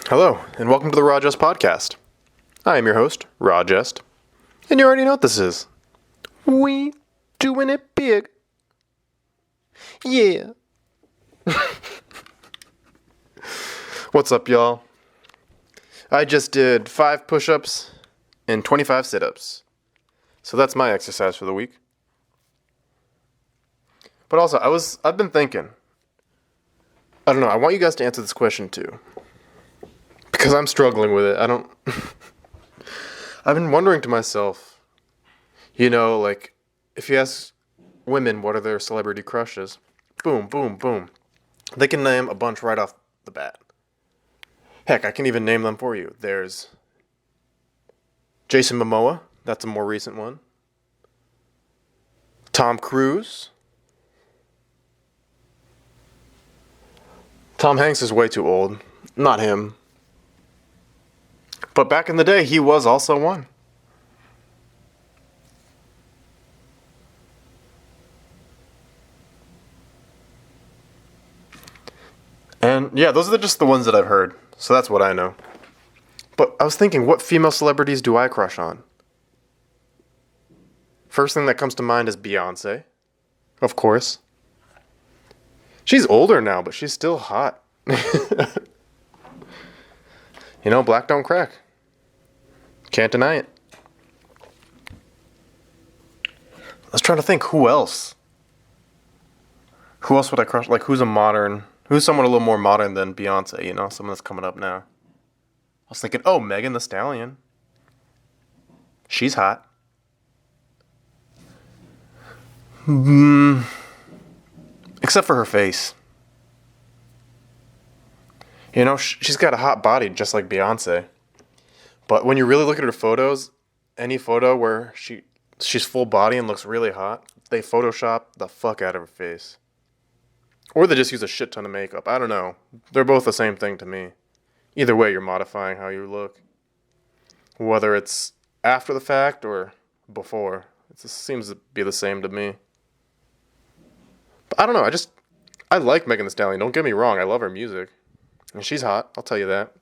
Hello, and welcome to the Jest podcast. I am your host, Jest, and you already know what this is. We doing it big. Yeah. What's up, y'all? I just did 5 push-ups and 25 sit-ups. So that's my exercise for the week. But also, I've been thinking. I don't know, I want you guys to answer this question too. Because I'm struggling with it. I've been wondering to myself, like, if you ask women what are their celebrity crushes, boom, boom, boom. They can name a bunch right off the bat. Heck, I can even name them for you. There's Jason Momoa. That's a more recent one. Tom Cruise. Tom Hanks is way too old. Not him. But back in the day, he was also one. And yeah, those are just the ones that I've heard. So that's what I know. But I was thinking, what female celebrities do I crush on? First thing that comes to mind is Beyonce. Of course. She's older now, but she's still hot. Black don't crack. Can't deny it. I was trying to think, who else? Who else would I crush? Like, who's someone a little more modern than Beyonce, someone that's coming up now. I was thinking, Megan Thee Stallion. She's hot. Except for her face. She's got a hot body just like Beyonce. But when you really look at her photos, any photo where she's full body and looks really hot, they Photoshop the fuck out of her face. Or they just use a shit ton of makeup. I don't know. They're both the same thing to me. Either way, you're modifying how you look. Whether it's after the fact or before. It just seems to be the same to me. But I don't know. I like Megan Thee Stallion. Don't get me wrong. I love her music. And she's hot. I'll tell you that.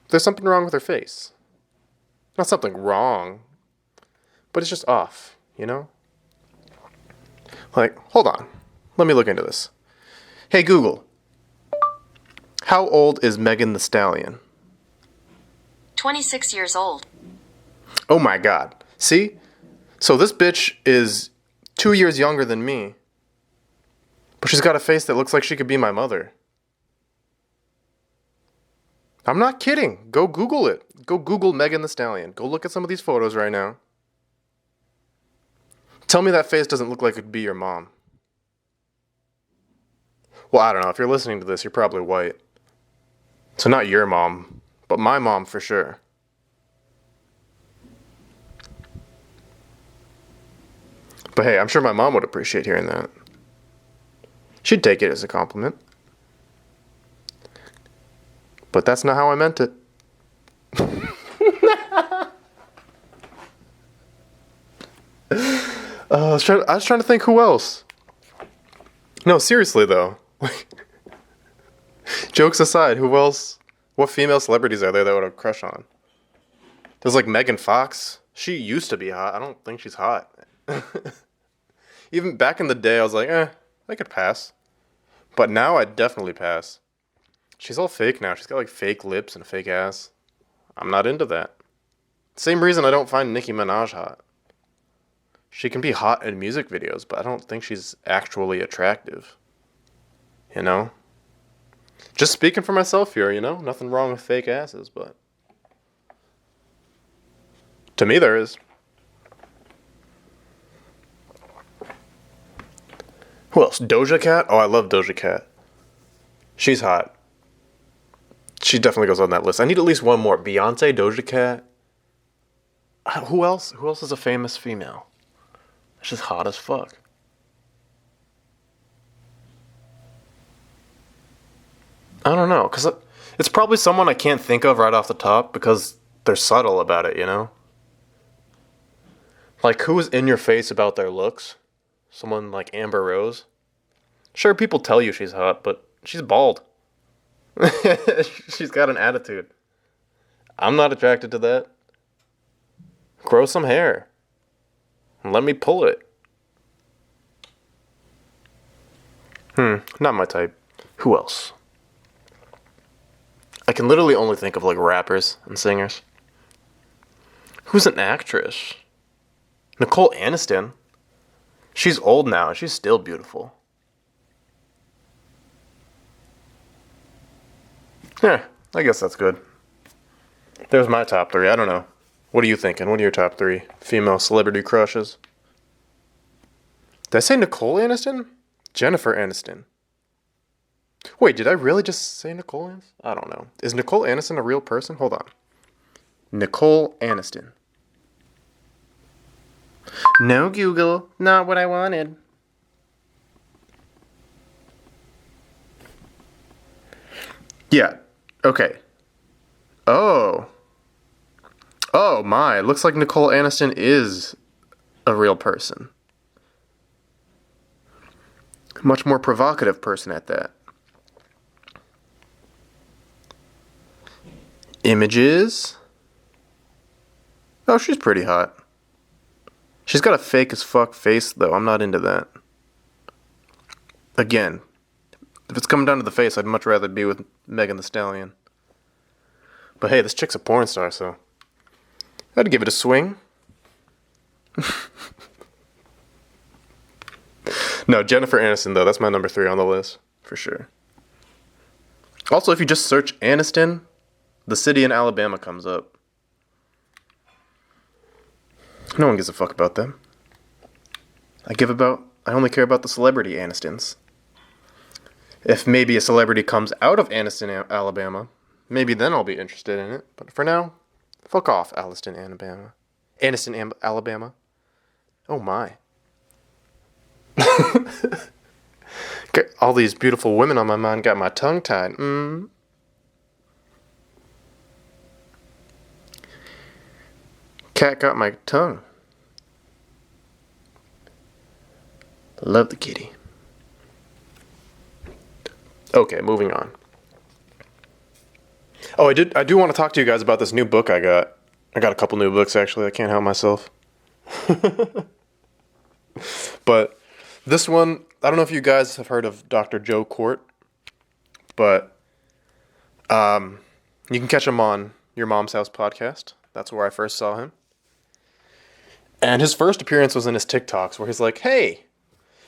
There's something wrong with her face. Not something wrong, but it's just off, Like, hold on. Let me look into this. Hey, Google. How old is Megan Thee Stallion? 26 years old. Oh my God. See? So this bitch is 2 years younger than me, but she's got a face that looks like she could be my mother. I'm not kidding. Go Google it. Go Google Megan Thee Stallion. Go look at some of these photos right now. Tell me that face doesn't look like it could be your mom. Well, I don't know. If you're listening to this, you're probably white. So not your mom, but my mom for sure. But hey, I'm sure my mom would appreciate hearing that. She'd take it as a compliment. But that's not how I meant it. I was trying to think who else. No, seriously though. Jokes aside, who else? What female celebrities are there that would have crush on? There's like Megan Fox. She used to be hot. I don't think she's hot. Even back in the day, I was like, I could pass. But now I'd definitely pass. She's all fake now. She's got like fake lips and a fake ass. I'm not into that. Same reason I don't find Nicki Minaj hot. She can be hot in music videos, but I don't think she's actually attractive. Just speaking for myself here, Nothing wrong with fake asses, but to me there is. Who else? Doja Cat? Oh, I love Doja Cat. She's hot. She definitely goes on that list. I need at least one more. Beyonce, Doja Cat. Who else? Who else is a famous female? She's hot as fuck. I don't know, because it's probably someone I can't think of right off the top because they're subtle about it, Like, who's in your face about their looks? Someone like Amber Rose? Sure, people tell you she's hot, but she's bald. She's got an attitude. I'm not attracted to that. Grow some hair. And let me pull it. Not my type. Who else? I can literally only think of like rappers and singers. Who's an actress? Nicole Aniston. She's old now and she's still beautiful. Yeah, I guess that's good. There's my top 3. I don't know. What are you thinking? What are your top 3 female celebrity crushes? Did I say Nicole Aniston? Jennifer Aniston. Wait, did I really just say Nicole Aniston? I don't know. Is Nicole Aniston a real person? Hold on. Nicole Aniston. No, Google. Not what I wanted. Yeah. Okay. Oh. Oh my. Looks like Nicole Aniston is a real person. Much more provocative person at that. Images. Oh, she's pretty hot. She's got a fake as fuck face, though. I'm not into that. Again, if it's coming down to the face, I'd much rather be with Megan Thee Stallion. But hey, this chick's a porn star, so I'd give it a swing. No, Jennifer Aniston, though. That's my number 3 on the list, for sure. Also, if you just search Aniston, the city in Alabama comes up. No one gives a fuck about them. I only care about the celebrity Anistons. If maybe a celebrity comes out of Aniston, Alabama, maybe then I'll be interested in it. But for now, fuck off, Aniston, Alabama. Aniston, Alabama. Oh my. Got all these beautiful women on my mind, got my tongue tied. Cat got my tongue. Love the kitty. Okay, moving on. Oh, I do want to talk to you guys about this new book I got. I got a couple new books, actually. I can't help myself. But this one, I don't know if you guys have heard of Dr. Joe Court, but you can catch him on Your Mom's House podcast. That's where I first saw him. And his first appearance was in his TikToks where he's like, hey,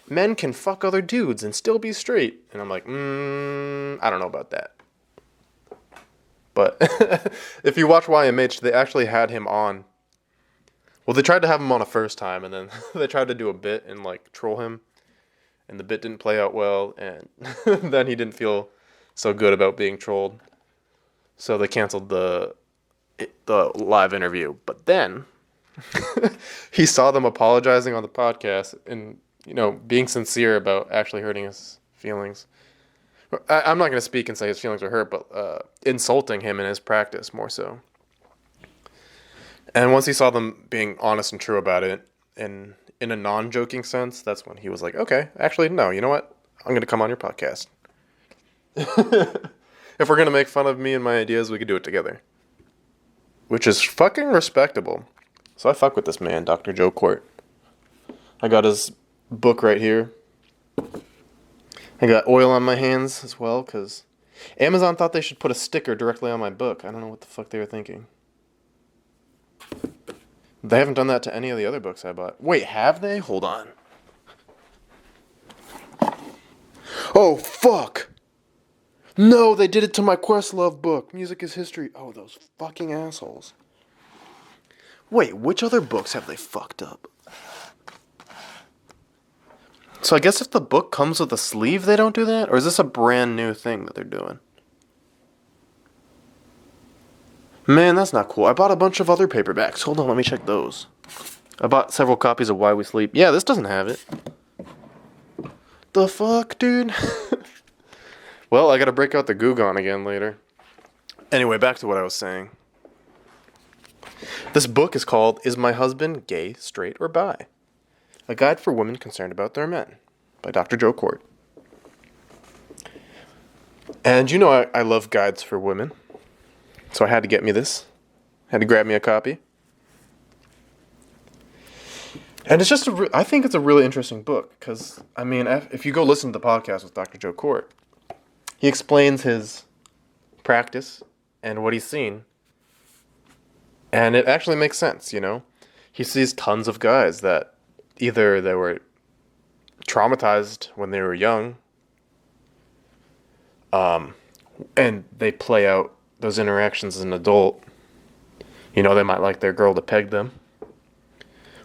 men can fuck other dudes and still be straight. And I'm like, I don't know about that. But if you watch YMH, they actually had him on. Well, they tried to have him on a first time, and then they tried to do a bit and, like, troll him. And the bit didn't play out well, and then he didn't feel so good about being trolled. So they canceled the live interview. But then he saw them apologizing on the podcast and, being sincere about actually hurting his feelings. I'm not going to speak and say his feelings were hurt, but insulting him in his practice more so. And once he saw them being honest and true about it, and in a non-joking sense, that's when he was like, okay, actually, no, you know what? I'm going to come on your podcast. If we're going to make fun of me and my ideas, we could do it together. Which is fucking respectable. So I fuck with this man, Dr. Joe Court. I got his book right here. I got oil on my hands as well, because Amazon thought they should put a sticker directly on my book. I don't know what the fuck they were thinking. They haven't done that to any of the other books I bought. Wait, have they? Hold on. Oh, fuck! No, they did it to my Questlove book. Music is History. Oh, those fucking assholes. Wait, which other books have they fucked up? So I guess if the book comes with a sleeve, they don't do that? Or is this a brand new thing that they're doing? Man, that's not cool. I bought a bunch of other paperbacks. Hold on, let me check those. I bought several copies of Why We Sleep. Yeah, this doesn't have it. The fuck, dude? Well, I gotta break out the Gugon again later. Anyway, back to what I was saying. This book is called Is My Husband Gay, Straight, or Bi? A Guide for Women Concerned About Their Men by Dr. Joe Court. And you know I love guides for women. So I had to get me this. Had to grab me a copy. And it's just I think it's a really interesting book because, I mean, if you go listen to the podcast with Dr. Joe Court, he explains his practice and what he's seen. And it actually makes sense, you know? He sees tons of guys that either they were traumatized when they were young, and they play out those interactions as an adult. You know, they might like their girl to peg them.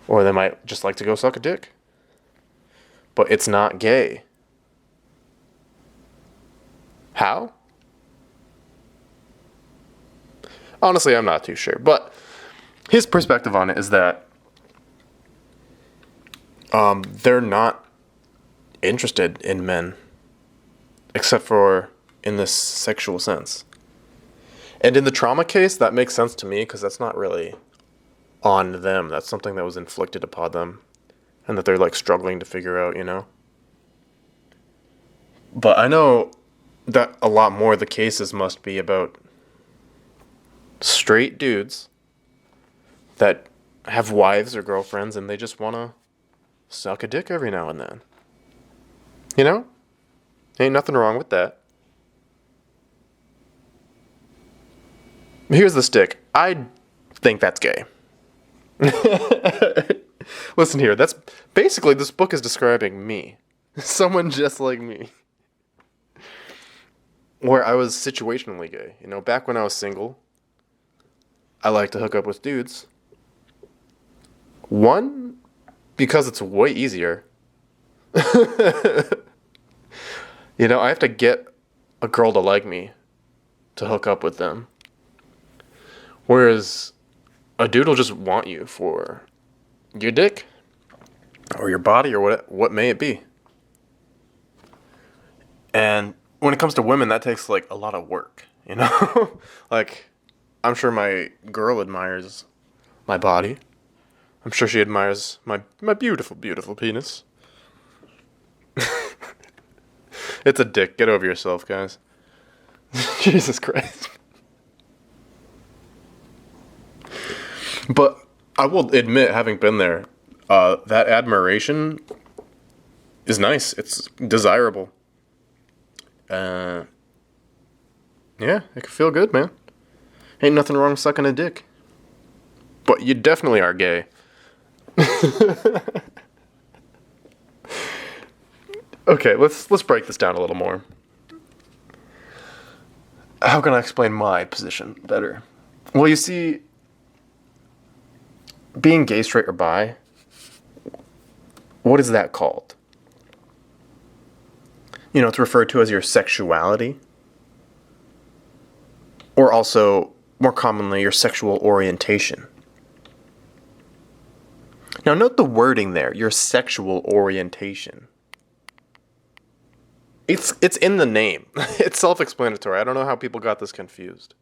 Or they might just like to go suck a dick. But it's not gay. How? Honestly, I'm not too sure. But his perspective on it is that they're not interested in men. Except for in this sexual sense. And in the trauma case, that makes sense to me because that's not really on them. That's something that was inflicted upon them and that they're like struggling to figure out, you know? But I know that a lot more of the cases must be about straight dudes that have wives or girlfriends and they just want to suck a dick every now and then. You know? Ain't nothing wrong with that. Here's the stick. I think that's gay. Listen here, that's basically this book is describing me. Someone just like me. Where I was situationally gay. You know, back when I was single, I like to hook up with dudes. One, because it's way easier. You know, I have to get a girl to like me to hook up with them. Whereas a dude will just want you for your dick or your body or what may it be. And when it comes to women, that takes like a lot of work, you know? Like, I'm sure my girl admires my body. I'm sure she admires my beautiful, beautiful penis. It's a dick. Get over yourself, guys. Jesus Christ. But I will admit, having been there, that admiration is nice. It's desirable. Yeah, it can feel good, man. Ain't nothing wrong with sucking a dick. But you definitely are gay. Okay, let's break this down a little more. How can I explain my position better? Well, you see, being gay, straight, or bi, what is that called? You know, it's referred to as your sexuality. Or also, more commonly, your sexual orientation. Now, note the wording there, your sexual orientation. It's in the name. It's self-explanatory. I don't know how people got this confused.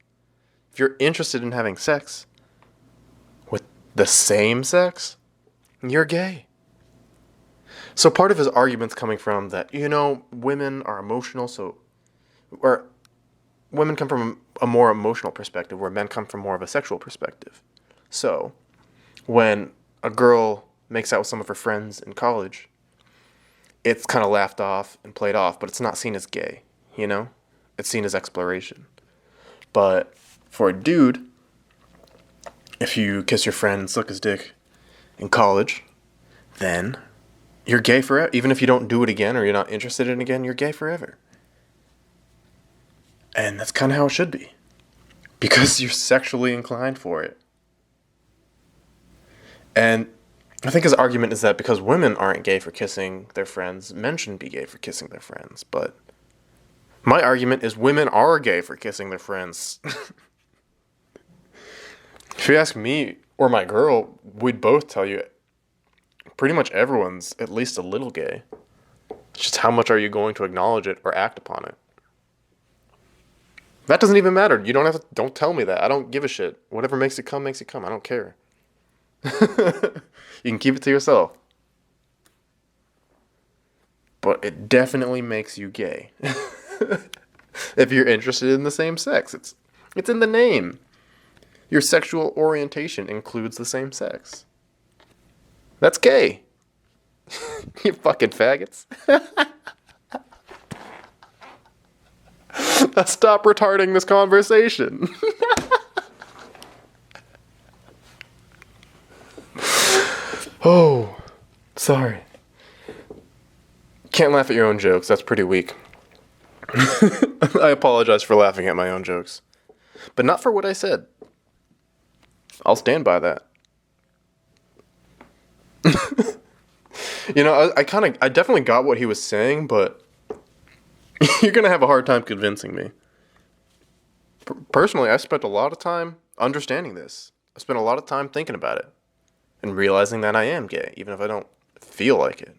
If you're interested in having sex with the same sex, you're gay. So part of his argument's coming from that, you know, women are emotional, or women come from a more emotional perspective, where men come from more of a sexual perspective. So, when a girl makes out with some of her friends in college, it's kind of laughed off and played off, but it's not seen as gay, you know? It's seen as exploration. But for a dude, if you kiss your friend and suck his dick in college, then you're gay forever. Even if you don't do it again or you're not interested in it again, you're gay forever. And that's kind of how it should be. Because you're sexually inclined for it. And I think his argument is that because women aren't gay for kissing their friends, men shouldn't be gay for kissing their friends. But my argument is women are gay for kissing their friends. If you ask me or my girl, we'd both tell you pretty much everyone's at least a little gay. It's just how much are you going to acknowledge it or act upon it? That doesn't even matter. You don't tell me that. I don't give a shit. Whatever makes it come, makes it come. I don't care. You can keep it to yourself. But it definitely makes you gay. If you're interested in the same sex, it's in the name. Your sexual orientation includes the same sex. That's gay. You fucking faggots. Stop retarding this conversation. Oh, sorry. Can't laugh at your own jokes. That's pretty weak. I apologize for laughing at my own jokes. But not for what I said. I'll stand by that. I definitely got what he was saying, but you're going to have a hard time convincing me. Personally, I spent a lot of time understanding this. I spent a lot of time thinking about it and realizing that I am gay, even if I don't feel like it.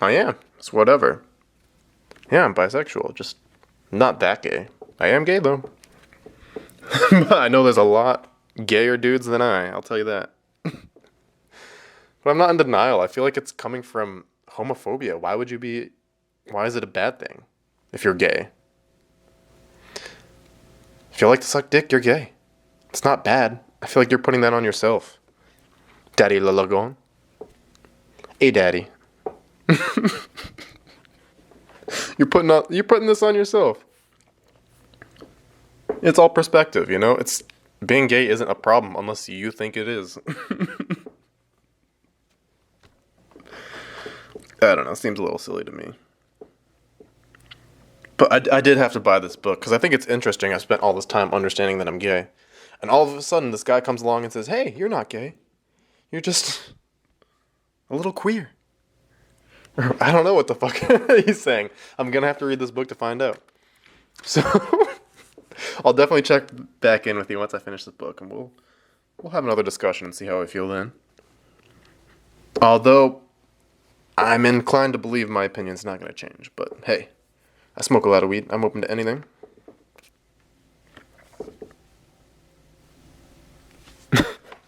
I am. It's whatever. Yeah, I'm bisexual, just not that gay. I am gay, though. I know there's a lot gayer dudes than I'll tell you that. But I'm not in denial. I feel like it's coming from homophobia. Why is it a bad thing if you're gay? If you like to suck dick, you're gay. It's not bad. I feel like you're putting that on yourself. Daddy Lalagon. Hey, daddy. You're putting this on yourself. It's all perspective, you know? It's being gay isn't a problem unless you think it is. I don't know, it seems a little silly to me. But I did have to buy this book because I think it's interesting. I spent all this time understanding that I'm gay. And all of a sudden this guy comes along and says, "Hey, you're not gay. You're just a little queer." I don't know what the fuck he's saying. I'm going to have to read this book to find out. So I'll definitely check back in with you once I finish this book, and we'll have another discussion and see how I feel then. Although I'm inclined to believe my opinion's not going to change, but hey, I smoke a lot of weed. I'm open to anything.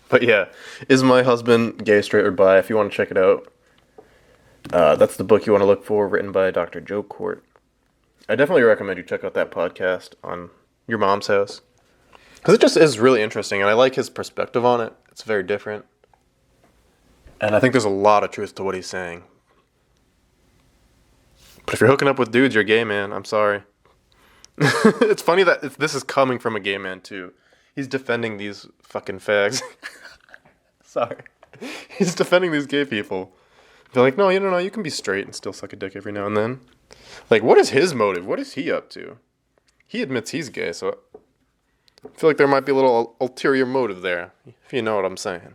But yeah, Is My Husband Gay, Straight, or Bi? If you want to check it out. That's the book you want to look for, written by Dr. Joe Court. I definitely recommend you check out that podcast on Your Mom's House. Because it just is really interesting, and I like his perspective on it. It's very different. And I think there's a lot of truth to what he's saying. But if you're hooking up with dudes, you're gay, man. I'm sorry. It's funny that this is coming from a gay man, too. He's defending these fucking fags. Sorry. He's defending these gay people. They're like, no, you can be straight and still suck a dick every now and then. Like, what is his motive? What is he up to? He admits he's gay, so I feel like there might be a little ulterior motive there, if you know what I'm saying.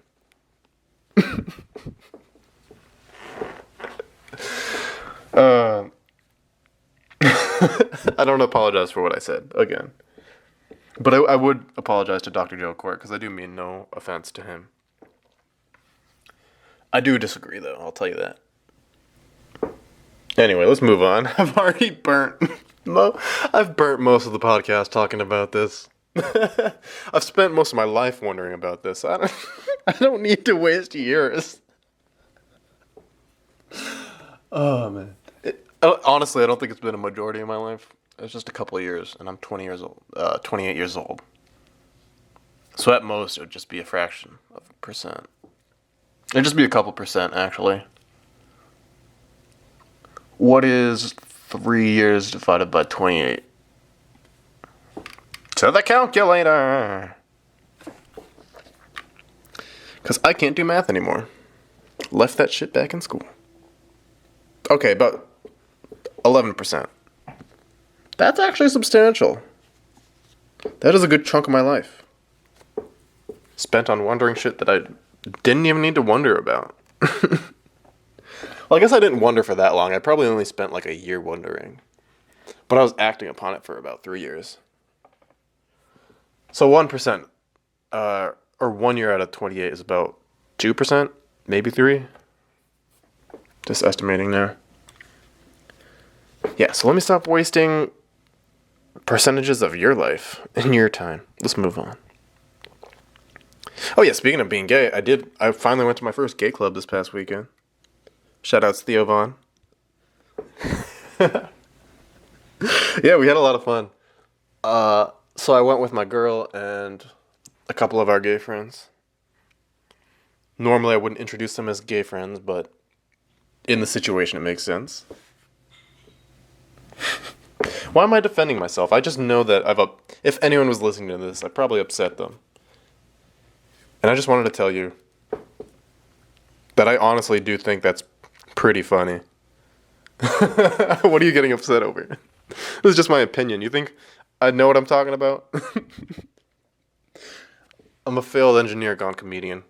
I don't apologize for what I said, again. But I would apologize to Dr. Joe Court, because I do mean no offense to him. I do disagree, though. I'll tell you that. Anyway, let's move on. I've already burnt most of the podcast talking about this. I've spent most of my life wondering about this. I don't need to waste years. Oh, man. Honestly, I don't think it's been a majority of my life. It's just a couple of years, and I'm 28 years old. So at most, it would just be a fraction of a percent. It'd just be a couple percent, actually. What is 3 years divided by 28? To the calculator! Because I can't do math anymore. Left that shit back in school. Okay, about 11%. That's actually substantial. That is a good chunk of my life. Spent on wondering shit that I didn't even need to wonder about. Well, I guess I didn't wonder for that long. I probably only spent like a year wondering. But I was acting upon it for about 3 years. So 1%, or 1 year out of 28 is about 2%, maybe 3%. Just estimating there. Yeah, so let me stop wasting percentages of your life in your time. Let's move on. Oh yeah, speaking of being gay, I finally went to my first gay club this past weekend. Shout outs Theo Vaughn. Yeah, we had a lot of fun. So I went with my girl and a couple of our gay friends. Normally, I wouldn't introduce them as gay friends, but in the situation, it makes sense. Why am I defending myself? I just know that if anyone was listening to this, I probably upset them. And I just wanted to tell you that I honestly do think that's pretty funny. What are you getting upset over? This is just my opinion. You think I know what I'm talking about? I'm a failed engineer gone comedian.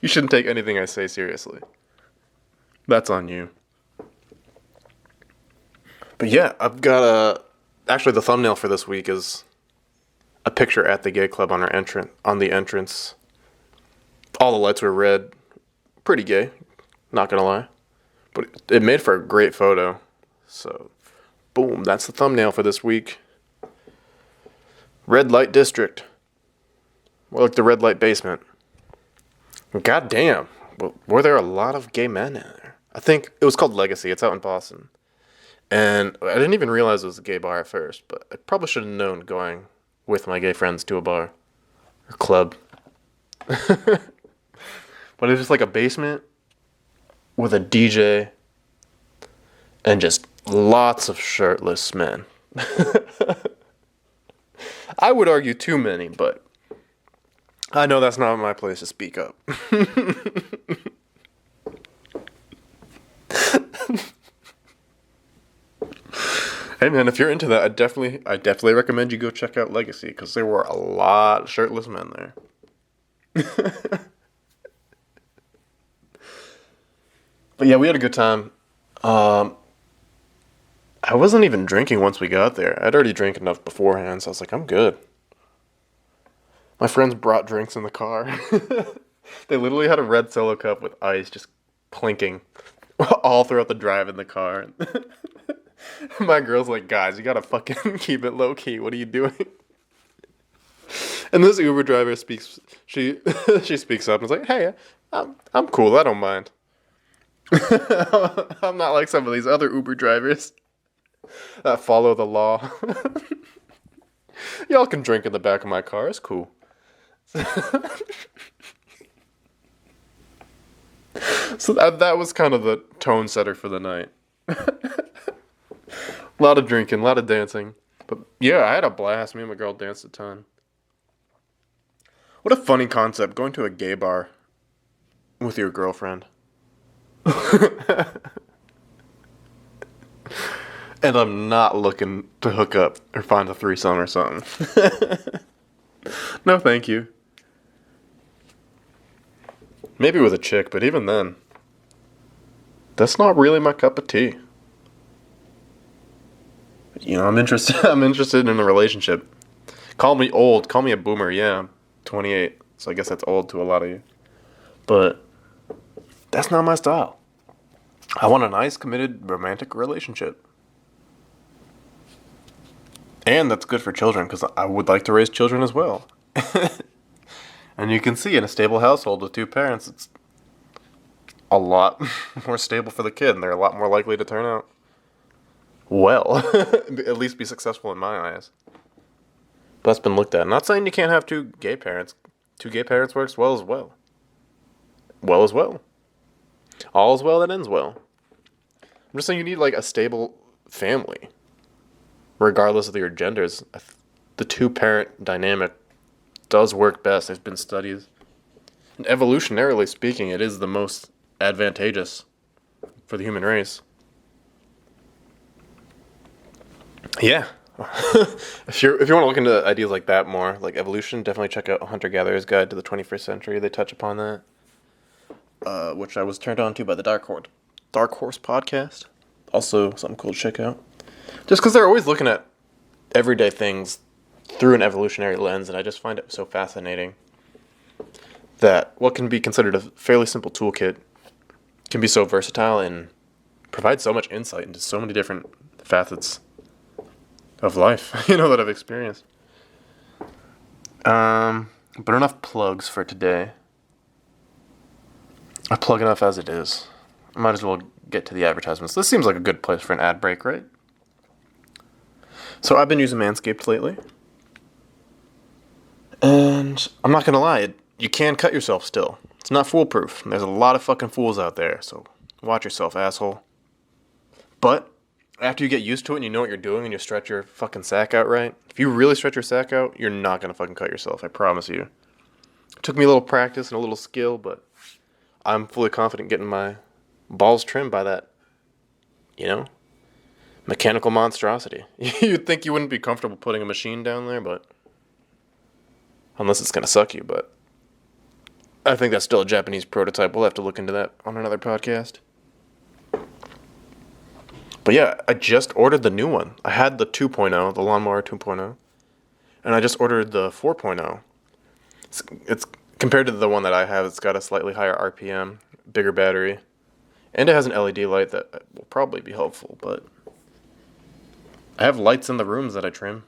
You shouldn't take anything I say seriously. That's on you. But yeah, I've got actually the thumbnail for this week is a picture at the gay club on the entrance. All the lights were red. Pretty gay, not gonna lie. But it made for a great photo. So, boom, that's the thumbnail for this week. Red light district. More like the red light basement. God damn, were there a lot of gay men in there? I think it was called Legacy. It's out in Boston. And I didn't even realize it was a gay bar at first, but I probably should have known going with my gay friends to a bar or club. But it's just like a basement with a DJ and just lots of shirtless men. I would argue too many, but I know that's not my place to speak up. Hey man, if you're into that, I definitely recommend you go check out Legacy because there were a lot of shirtless men there. But yeah, we had a good time. I wasn't even drinking once we got there. I'd already drank enough beforehand, so I was like, I'm good. My friends brought drinks in the car. They literally had a red Solo cup with ice just clinking all throughout the drive in the car. My girl's like, guys, you gotta fucking keep it low key. What are you doing? And this Uber driver she speaks up and is like, hey, I'm cool. I don't mind. I'm not like some of these other Uber drivers that follow the law. Y'all can drink in the back of my car. It's cool. So that was kind of the tone setter for the night. A lot of drinking, a lot of dancing. But yeah, I had a blast. Me and my girl danced a ton. What a funny concept, going to a gay bar with your girlfriend. And I'm not looking to hook up or find a threesome or something. No, thank you. Maybe with a chick, but even then, that's not really my cup of tea. You know, I'm interested. I'm interested in a relationship. Call me old. Call me a boomer. Yeah, I'm 28, so I guess that's old to a lot of you. But that's not my style. I want a nice, committed, romantic relationship. And that's good for children, because I would like to raise children as well. And you can see in a stable household with two parents, it's a lot more stable for the kid, and they're a lot more likely to turn out well. At least be successful in my eyes. But that's been looked at. Not saying you can't have two gay parents. Two gay parents works well as well. Well as well. All is well that ends well. I'm just saying you need like a stable family. Regardless of your genders, the two-parent dynamic does work best. There's been studies. And evolutionarily speaking, it is the most advantageous for the human race. Yeah. If you want to look into ideas like that more, like evolution, definitely check out Hunter-Gatherer's Guide to the 21st Century. They touch upon that. Which I was turned on to by the Dark Horse podcast. Also something cool to check out. Just because they're always looking at everyday things through an evolutionary lens, and I just find it so fascinating that what can be considered a fairly simple toolkit can be so versatile and provide so much insight into so many different facets of life, that I've experienced. But enough plugs for today. I plug enough as it is. I might as well get to the advertisements. This seems like a good place for an ad break, right? So I've been using Manscaped lately. And I'm not going to lie, you can cut yourself still. It's not foolproof. There's a lot of fucking fools out there, so watch yourself, asshole. But after you get used to it and you know what you're doing and you stretch your fucking sack out right, if you really stretch your sack out, you're not going to fucking cut yourself, I promise you. It took me a little practice and a little skill, but I'm fully confident getting my balls trimmed by that, mechanical monstrosity. You'd think you wouldn't be comfortable putting a machine down there, but unless it's going to suck you, but I think that's still a Japanese prototype. We'll have to look into that on another podcast. But yeah, I just ordered the new one. I had the 2.0, the Lawnmower 2.0, and I just ordered the 4.0. It's compared to the one that I have, it's got a slightly higher RPM, bigger battery, and it has an LED light that will probably be helpful, but I have lights in the rooms that I trim.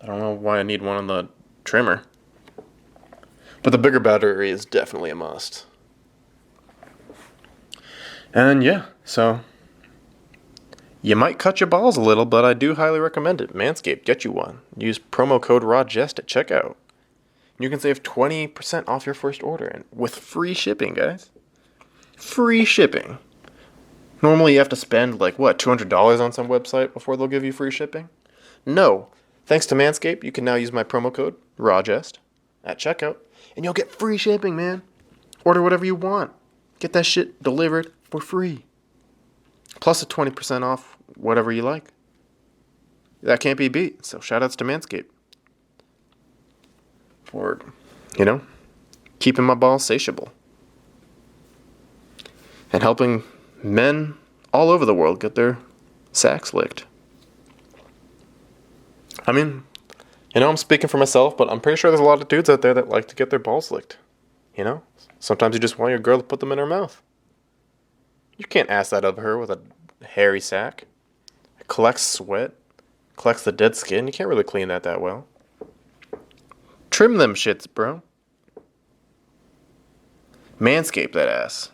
I don't know why I need one on the trimmer. But the bigger battery is definitely a must. And yeah, so you might cut your balls a little, but I do highly recommend it. Manscaped, get you one. Use promo code Jest at checkout. You can save 20% off your first order, and with free shipping, guys. Free shipping. Normally you have to spend $200 on some website before they'll give you free shipping? No. Thanks to Manscaped, you can now use my promo code Jest at checkout, and you'll get free shipping, man. Order whatever you want. Get that shit delivered for free. Plus a 20% off whatever you like. That can't be beat. So shout outs to Manscaped. For, keeping my balls satiable. And helping men all over the world get their sacks licked. I mean, I'm speaking for myself, but I'm pretty sure there's a lot of dudes out there that like to get their balls licked. Sometimes you just want your girl to put them in her mouth. You can't ask that of her with a hairy sack. It collects sweat, collects the dead skin. You can't really clean that well. Trim them shits, bro. Manscape that ass.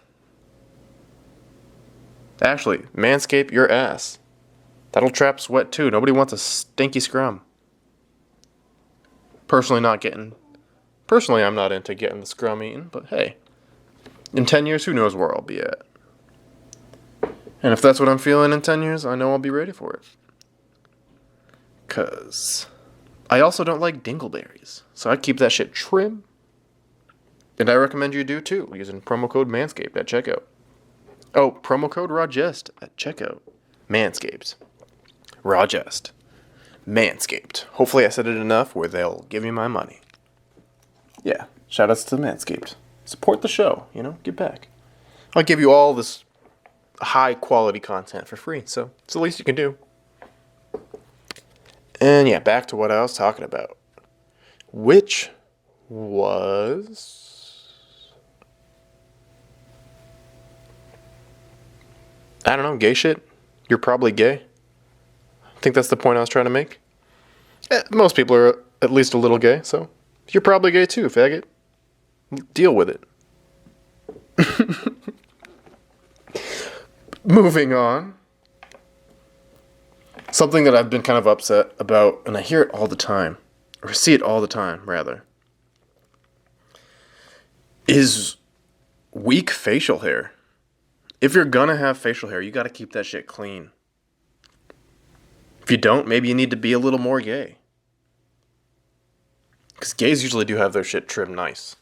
Actually, manscape your ass. That'll trap sweat too. Nobody wants a stinky scrum. Personally, I'm not into getting the scrum eaten, but hey, in 10 years, who knows where I'll be at. And if that's what I'm feeling in 10 years, I know I'll be ready for it. Because I also don't like dingleberries, so I keep that shit trim. And I recommend you do too, using promo code Manscaped at checkout. Oh, promo code Jest at checkout. Manscaped. Jest. Manscaped. Hopefully I said it enough where they'll give me my money. Yeah, shout outs to Manscaped. Support the show, give back. I'll give you all this high quality content for free, so it's the least you can do. And yeah, back to what I was talking about. Which was... I don't know, gay shit? You're probably gay? I think that's the point I was trying to make. Most people are at least a little gay, so you're probably gay too, faggot. Deal with it. Moving on. Something that I've been kind of upset about, and I hear it all the time, or see it all the time, rather, is weak facial hair. If you're gonna have facial hair, you gotta keep that shit clean. If you don't, maybe you need to be a little more gay. Because gays usually do have their shit trimmed nice.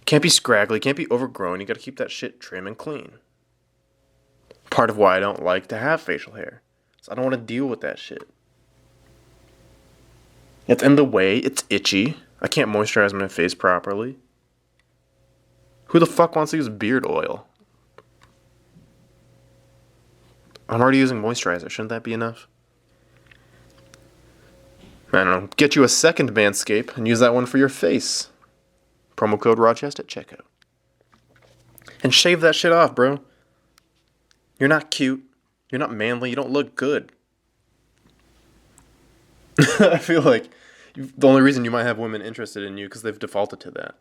Can't be scraggly, can't be overgrown, you gotta keep that shit trim and clean. Part of why I don't like to have facial hair. So I don't want to deal with that shit. It's in the way, it's itchy. I can't moisturize my face properly. Who the fuck wants to use beard oil? I'm already using moisturizer. Shouldn't that be enough? I don't know. Get you a second Manscaped and use that one for your face. Promo code Jest at checkout. And shave that shit off, bro. You're not cute. You're not manly. You don't look good. I feel like the only reason you might have women interested in you because they've defaulted to that.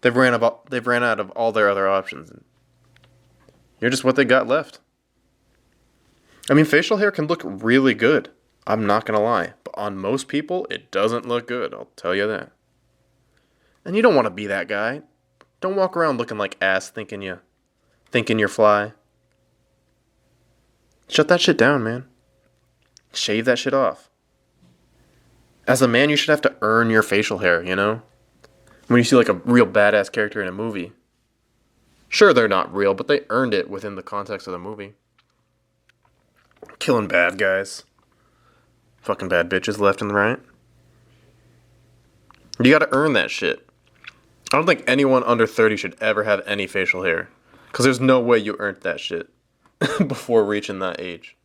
They've ran out of all their other options. You're just what they got left. I mean, facial hair can look really good I'm not gonna lie. But on most people, it doesn't look good. I'll tell you that. And you don't want to be that guy. Don't walk around looking like ass thinking you're fly. Shut that shit down, man. Shave that shit off. As a man, you should have to earn your facial hair, you know? When you see like a real badass character in a movie. Sure, they're not real, but they earned it within the context of the movie. Killing bad guys. Fucking bad bitches left and right. You gotta earn that shit. I don't think anyone under 30 should ever have any facial hair. Because there's no way you earned that shit before reaching that age.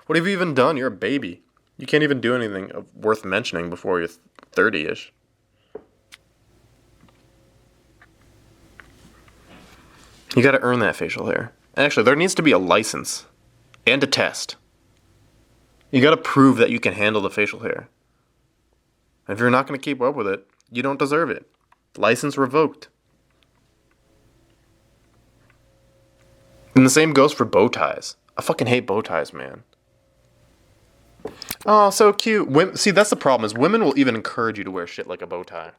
What have you even done? You're a baby. You can't even do anything worth mentioning before you're 30-ish. You gotta earn that facial hair. Actually, there needs to be a license and a test. You gotta prove that you can handle the facial hair. If you're not gonna keep up with it, you don't deserve it. License revoked. And the same goes for bow ties. I fucking hate bow ties, man. Oh, so cute. See, that's the problem, is women will even encourage you to wear shit like a bow tie.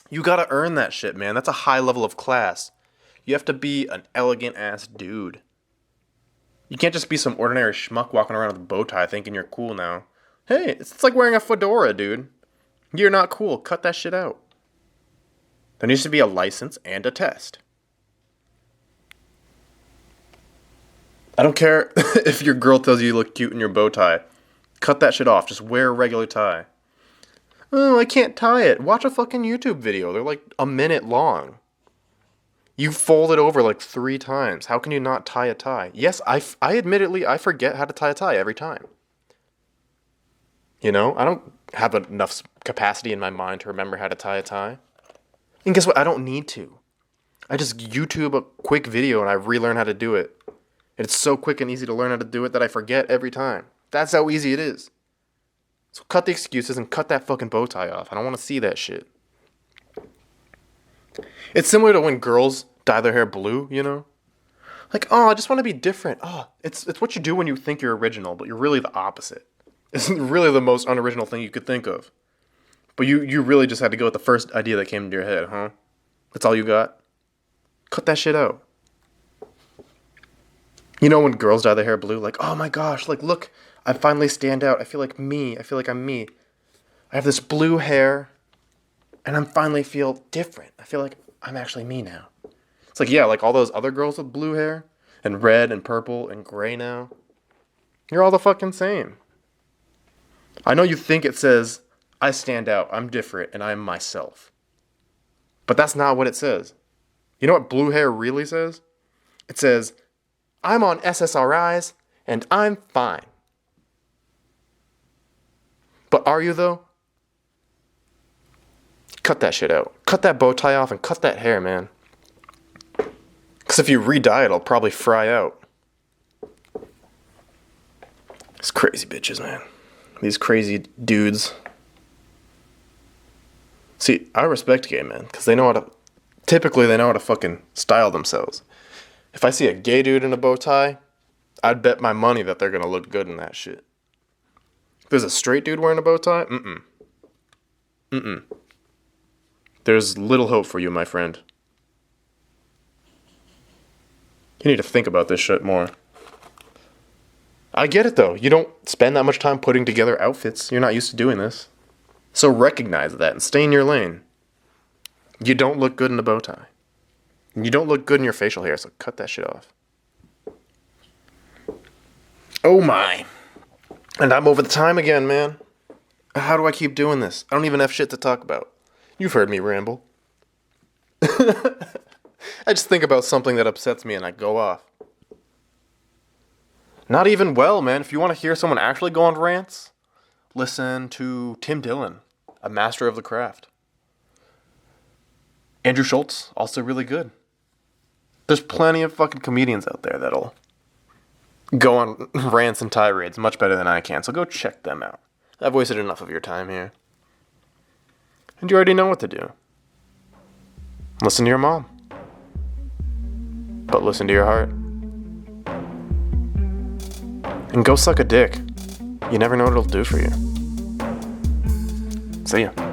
You gotta earn that shit, man. That's a high level of class. You have to be an elegant-ass dude. You can't just be some ordinary schmuck walking around with a bow tie thinking you're cool now. Hey, it's like wearing a fedora, dude. You're not cool. Cut that shit out. There needs to be a license and a test. I don't care if your girl tells you look cute in your bow tie. Cut that shit off. Just wear a regular tie. Oh, I can't tie it. Watch a fucking YouTube video. They're like a minute long. You fold it over like 3 times. How can you not tie a tie? Yes, I admittedly, I forget how to tie a tie every time. You know, I don't have enough capacity in my mind to remember how to tie a tie. And guess what? I don't need to. I just YouTube a quick video and I relearn how to do it. And it's so quick and easy to learn how to do it that I forget every time. That's how easy it is. So cut the excuses and cut that fucking bow tie off. I don't want to see that shit. It's similar to when girls dye their hair blue, you know? Like, oh, I just want to be different. Oh, it's what you do when you think you're original, but you're really the opposite. It's really the most unoriginal thing you could think of. But you really just had to go with the first idea that came into your head, huh? That's all you got? Cut that shit out. You know when girls dye their hair blue? Like, oh my gosh, like, look, I finally stand out. I feel like me. I feel like I'm me. I have this blue hair, and I finally feel different. I feel like I'm actually me now. It's like, yeah, like all those other girls with blue hair, and red, and purple, and gray now. You're all the fucking same. I know you think it says, I stand out, I'm different, and I'm myself. But that's not what it says. You know what blue hair really says? It says, I'm on SSRIs, and I'm fine. But are you, though? Cut that shit out. Cut that bow tie off and cut that hair, man. Because if you re-dye it, it'll probably fry out. These crazy bitches, man. These crazy dudes. See, I respect gay men, because typically they know how to fucking style themselves. If I see a gay dude in a bow tie, I'd bet my money that they're gonna look good in that shit. If there's a straight dude wearing a bow tie, There's little hope for you, my friend. You need to think about this shit more. I get it, though. You don't spend that much time putting together outfits. You're not used to doing this. So recognize that and stay in your lane. You don't look good in a bow tie. You don't look good in your facial hair, so cut that shit off. Oh my. And I'm over the time again, man. How do I keep doing this? I don't even have shit to talk about. You've heard me ramble. I just think about something that upsets me and I go off. Not even well, man. If you want to hear someone actually go on rants, listen to Tim Dillon, a master of the craft. Andrew Schultz, also really good. There's plenty of fucking comedians out there that'll go on rants and tirades much better than I can, so go check them out. I've wasted enough of your time here. And you already know what to do. Listen to your mom. But listen to your heart. And go suck a dick. You never know what it'll do for you. See ya.